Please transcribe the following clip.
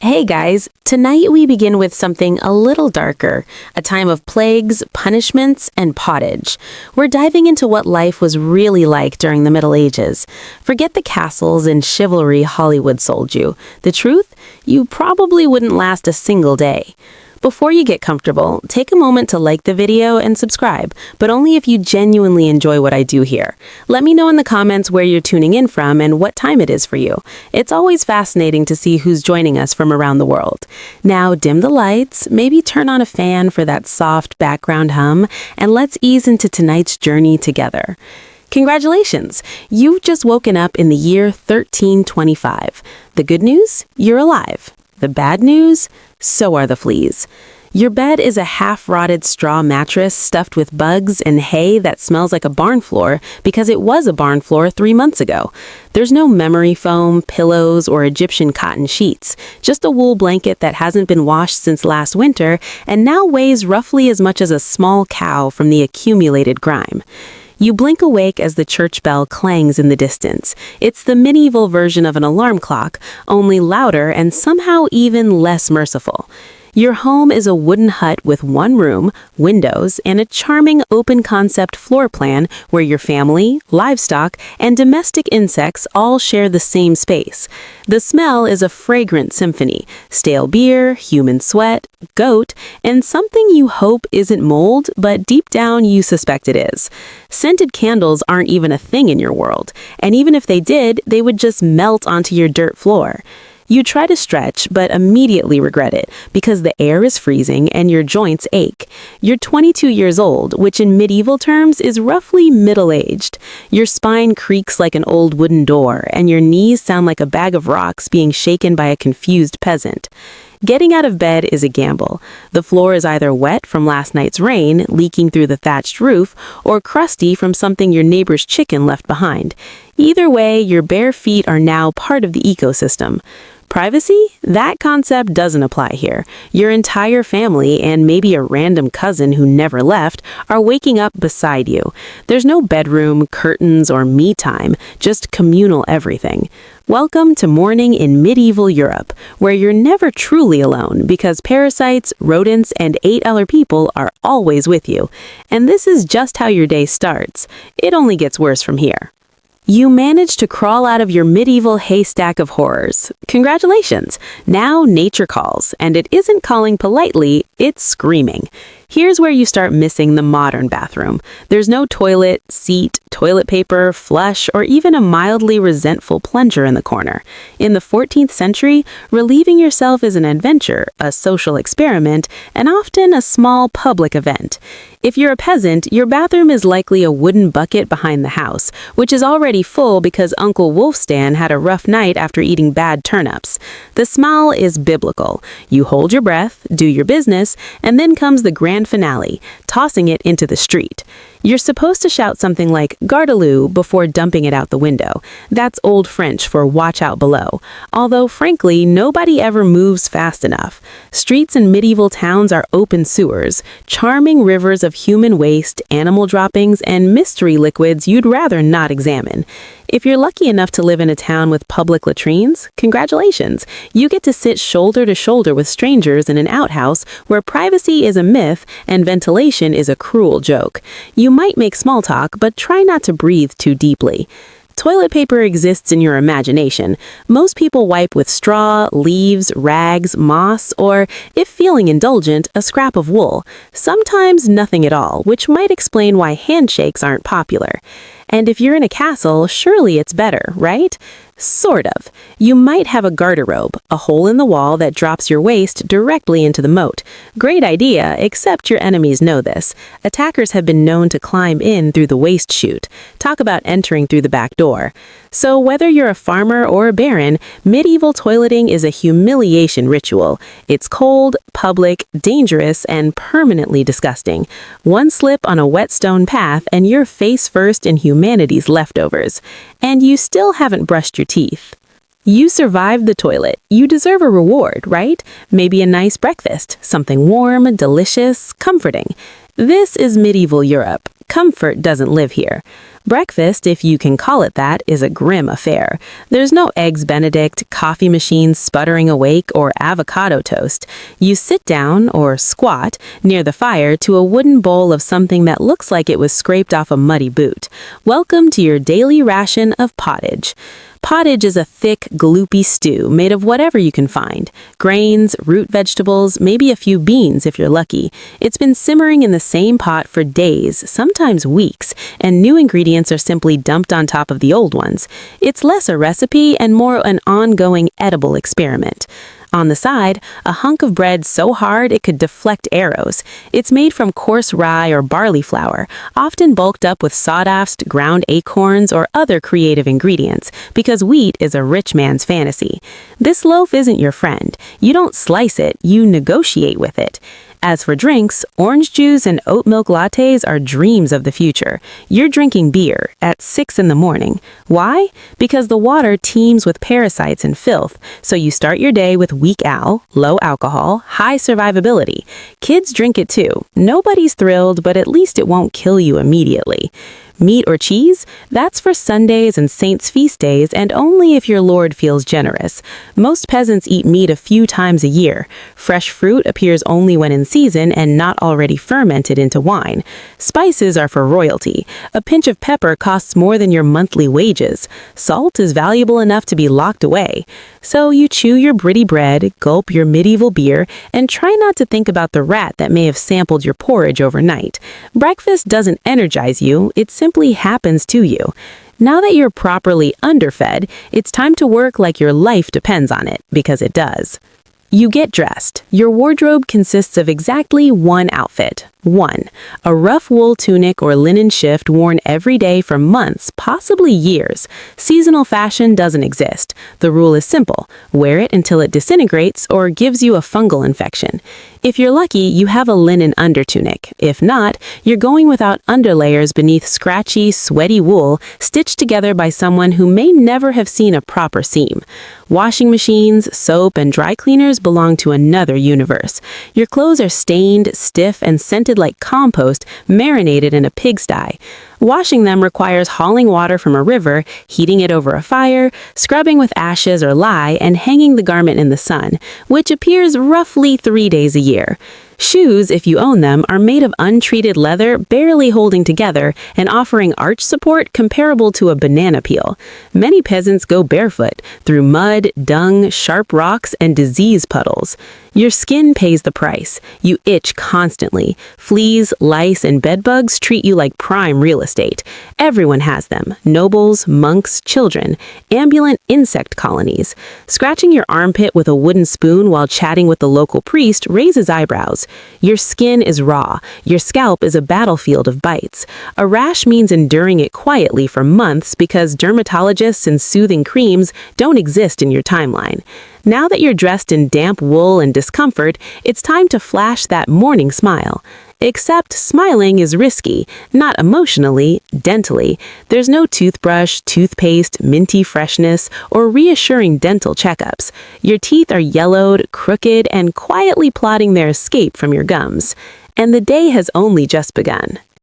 Hey guys, tonight we begin with something a little darker, a time of plagues, punishments, and pottage. We're diving into what life was really like during the Middle Ages. Forget the castles and chivalry Hollywood sold you. The truth? You probably wouldn't last a single day. Before you get comfortable, take a moment to like the video and subscribe, but only if you genuinely enjoy what I do here. Let me know in the comments where you're tuning in from and what time it is for you. It's always fascinating to see who's joining us from around the world. Now dim the lights, maybe turn on a fan for that soft background hum, and let's ease into tonight's journey together. Congratulations! You've just woken up in the year 1325. The good news? You're alive. The bad news? So are the fleas. Your bed is a half-rotted straw mattress stuffed with bugs and hay that smells like a barn floor because it was a barn floor 3 months ago. There's no memory foam, pillows, or Egyptian cotton sheets, just a wool blanket that hasn't been washed since last winter and now weighs roughly as much as a small cow from the accumulated grime. You blink awake as the church bell clangs in the distance. It's the medieval version of an alarm clock, only louder and somehow even less merciful. Your home is a wooden hut with one room, windows, and a charming open-concept floor plan where your family, livestock, and domestic insects all share the same space. The smell is a fragrant symphony: stale beer, human sweat, goat, and something you hope isn't mold, but deep down you suspect it is. Scented candles aren't even a thing in your world, and even if they did, they would just melt onto your dirt floor. You try to stretch, but immediately regret it because the air is freezing and your joints ache. You're 22 years old, which in medieval terms is roughly middle-aged. Your spine creaks like an old wooden door, and your knees sound like a bag of rocks being shaken by a confused peasant. Getting out of bed is a gamble. The floor is either wet from last night's rain, leaking through the thatched roof, or crusty from something your neighbor's chicken left behind. Either way, your bare feet are now part of the ecosystem. Privacy? That concept doesn't apply here. Your entire family, and maybe a random cousin who never left, are waking up beside you. There's no bedroom, curtains, or me time, just communal everything. Welcome to morning in medieval Europe, where you're never truly alone because parasites, rodents, and 8 other people are always with you. And this is just how your day starts. It only gets worse from here. You managed to crawl out of your medieval haystack of horrors. Congratulations! Now nature calls, and it isn't calling politely, it's screaming. Here's where you start missing the modern bathroom. There's no toilet, seat, toilet paper, flush, or even a mildly resentful plunger in the corner. In the 14th century, relieving yourself is an adventure, a social experiment, and often a small public event. If you're a peasant, your bathroom is likely a wooden bucket behind the house, which is already full because Uncle Wolfstan had a rough night after eating bad turnips. The smell is biblical. You hold your breath, do your business, and then comes the grand finale, tossing it into the street. You're supposed to shout something like "Gardaloo" before dumping it out the window. That's Old French for "watch out below." Although, frankly, nobody ever moves fast enough. Streets in medieval towns are open sewers, charming rivers of human waste, animal droppings, and mystery liquids you'd rather not examine. If you're lucky enough to live in a town with public latrines, congratulations! You get to sit shoulder to shoulder with strangers in an outhouse where privacy is a myth and ventilation is a cruel joke. You might make small talk, but try not to breathe too deeply. Toilet paper exists in your imagination. Most people wipe with straw, leaves, rags, moss, or, if feeling indulgent, a scrap of wool. Sometimes nothing at all, which might explain why handshakes aren't popular. And if you're in a castle, surely it's better, right? Sort of. You might have a garderobe, a hole in the wall that drops your waist directly into the moat. Great idea, except your enemies know this. Attackers have been known to climb in through the waist chute. Talk about entering through the back door. So whether you're a farmer or a baron, medieval toileting is a humiliation ritual. It's cold, public, dangerous, and permanently disgusting. One slip on a wet stone path and you're face first in humanity's leftovers. And you still haven't brushed your teeth. You survived the toilet. You deserve a reward, right? Maybe a nice breakfast, something warm, delicious, comforting. This is medieval Europe. Comfort doesn't live here. Breakfast, if you can call it that, is a grim affair. There's no eggs Benedict, coffee machines sputtering awake, or avocado toast. You sit down, or squat, near the fire to a wooden bowl of something that looks like it was scraped off a muddy boot. Welcome to your daily ration of pottage. Pottage is a thick, gloopy stew made of whatever you can find. Grains, root vegetables, maybe a few beans if you're lucky. It's been simmering in the same pot for days, sometimes weeks, and new ingredients are simply dumped on top of the old ones. It's less a recipe and more an ongoing edible experiment. On the side, a hunk of bread so hard it could deflect arrows. It's made from coarse rye or barley flour, often bulked up with sawdust, ground acorns, or other creative ingredients, because wheat is a rich man's fantasy. This loaf isn't your friend. You don't slice it, you negotiate with it. As for drinks, orange juice and oat milk lattes are dreams of the future. You're drinking beer at 6 in the morning. Why? Because the water teems with parasites and filth, so you start your day with weak owl, low alcohol, high survivability. Kids drink it too. Nobody's thrilled, but at least it won't kill you immediately. Meat or cheese? That's for Sundays and saints' feast days, and only if your lord feels generous. Most peasants eat meat a few times a year. Fresh fruit appears only when in season and not already fermented into wine. Spices are for royalty. A pinch of pepper costs more than your monthly wages. Salt is valuable enough to be locked away. So you chew your britty bread, gulp your medieval beer, and try not to think about the rat that may have sampled your porridge overnight. Breakfast doesn't energize you, it simply happens to you. Now that you're properly underfed, it's time to work like your life depends on it, because it does. You get dressed. Your wardrobe consists of exactly one outfit. 1. A rough wool tunic or linen shift worn every day for months, possibly years. Seasonal fashion doesn't exist. The rule is simple. Wear it until it disintegrates or gives you a fungal infection. If you're lucky, you have a linen undertunic. If not, you're going without underlayers beneath scratchy, sweaty wool stitched together by someone who may never have seen a proper seam. Washing machines, soap, and dry cleaners belong to another universe. Your clothes are stained, stiff, and scented like compost marinated in a pigsty. Washing them requires hauling water from a river, heating it over a fire, scrubbing with ashes or lye, and hanging the garment in the sun, which appears roughly 3 days a year. Shoes, if you own them, are made of untreated leather barely holding together and offering arch support comparable to a banana peel. Many peasants go barefoot through mud, dung, sharp rocks, and disease puddles. Your skin pays the price. You itch constantly. Fleas, lice, and bedbugs treat you like prime real estate. Everyone has them. Nobles, monks, children. Ambulant insect colonies. Scratching your armpit with a wooden spoon while chatting with the local priest raises eyebrows. Your skin is raw. Your scalp is a battlefield of bites. A rash means enduring it quietly for months because dermatologists and soothing creams don't exist in your timeline. Now that you're dressed in damp wool and discomfort, it's time to flash that morning smile. Except smiling is risky, not emotionally, dentally. There's no toothbrush, toothpaste, minty freshness, or reassuring dental checkups. Your teeth are yellowed, crooked, and quietly plotting their escape from your gums. And the day has only just begun.